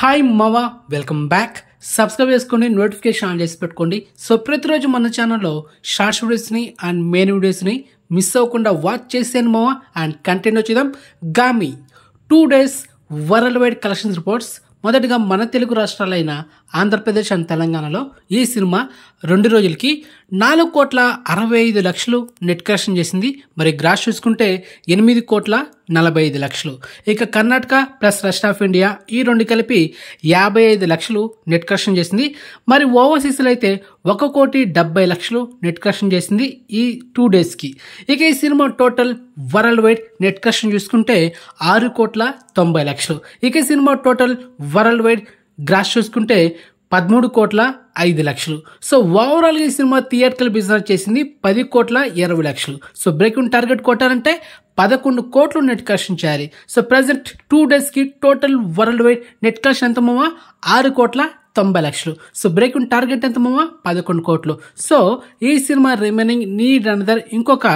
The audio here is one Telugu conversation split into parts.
హాయ్ మావా, వెల్కమ్ బ్యాక్. సబ్స్క్రైబ్ చేసుకొని నోటిఫికేషన్ ఆన్ చేసి పెట్టుకోండి. సో ప్రతిరోజు మన ఛానల్లో షార్ట్స్ వీడియోస్ని అండ్ మెయిన్ వీడియోస్ని మిస్ అవ్వకుండా వాచ్ చేసాను మావా. అండ్ కంటెంట్ వచ్చేద్దాం. Gaami 2 days world wide collections reports. మొదటిగా మన తెలుగు రాష్ట్రాలైన ఆంధ్రప్రదేశ్ అండ్ తెలంగాణలో ఈ సినిమా 2 రోజులకి 4,65,00,000 నెట్ కలెక్షన్ చేసింది. మరి గ్రాస్ చూసుకుంటే 8,45,00,000. ఇక Karnataka plus rest of India ఈ రెండు కలిపి 55,00,000 నెట్ కలెక్షన్ చేసింది. మరి ఓవర్సీస్లో అయితే 1,70,00,000 నెట్ కలెక్షన్ చేసింది ఈ 2 daysకి. ఇక ఈ సినిమా total world wide net collection చూసుకుంటే 6,90,00,000. ఇక ఈ సినిమా టోటల్ వరల్డ్ వైడ్ గ్రాస్ చూసుకుంటే 13,05,00,000. సో ఓవరాల్గా ఈ సినిమా థియేటర్కల్ బిజినెస్ చేసింది 10,20,00,000. సో బ్రేకింగ్ టార్గెట్ కొట్టారంటే 11 కోట్లు నెట్ కలెక్షన్ చేయాలి. సో ప్రజెంట్ 2 daysకి total world wide net collection ఎంత మామా? 6,90,00,000. సో బ్రేకింగ్ టార్గెట్ ఎంత మామా? 11 కోట్లు. సో ఈ సినిమా రిమైనింగ్ నీడ్ అనదర్ ఇంకొక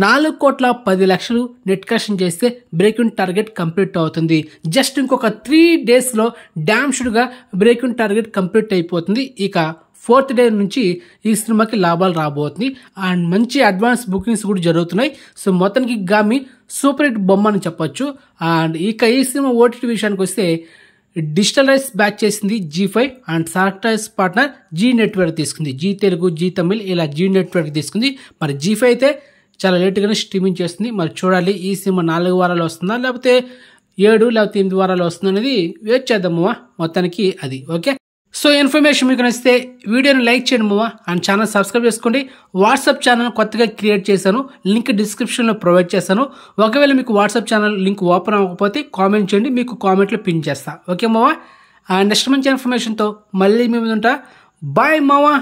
4,10,00,000 నెట్ కలెక్షన్ చేస్తే బ్రేకింగ్ టార్గెట్ కంప్లీట్ అవుతుంది. జస్ట్ ఇంకొక 3 daysలో డ్యామ్ షుడ్గా బ్రేకింగ్ టార్గెట్ కంప్లీట్ అయిపోతుంది. ఇక 4th day నుంచి ఈ సినిమాకి లాభాలు రాబోతుంది అండ్ మంచి అడ్వాన్స్ బుకింగ్స్ కూడా జరుగుతున్నాయి. సో మొత్తానికి గామి సూపర్ హిట్ బొమ్మ అని చెప్పొచ్చు. అండ్ ఇక ఈ సినిమా ఓటీటీ విషయానికి వస్తే డిజిటల్ రైట్స్ బ్యాక్ చేసింది G5 అండ్ సార్క్టైజ్ పార్ట్నర్ జీ నెట్వర్క్ తీసుకుంది. జీ తెలుగు, జీ తమిళ్ ఇలా జీ నెట్వర్క్ తీసుకుంది. మరి G5 అయితే చాలా లేట్గానే స్ట్రీమింగ్ చేస్తుంది. మరి చూడాలి ఈ సినిమా 4 వారాలు వస్తుందా లేకపోతే 7 లేకపోతే 8 వారాలు వస్తుందా అనేది వెయిట్ చేద్దామా. మొత్తానికి అది ఓకే. సో ఇన్ఫర్మేషన్ మీకు నచ్చితే వీడియోని లైక్ చేయండి మావా అండ్ ఛానల్ సబ్స్క్రైబ్ చేసుకోండి. వాట్సాప్ ఛానల్ కొత్తగా క్రియేట్ చేశాను, లింక్ డిస్క్రిప్షన్లో ప్రొవైడ్ చేశాను. ఒకవేళ మీకు వాట్సాప్ ఛానల్ లింక్ ఓపెన్ అవ్వకపోతే కామెంట్ చేయండి, మీకు కామెంట్లో పిన్ చేస్తా. ఓకే మావా. అండ్ నెక్స్ట్ మంచి ఇన్ఫర్మేషన్తో మళ్ళీ మీ ముందు ఉంటా. బాయ్ మావా.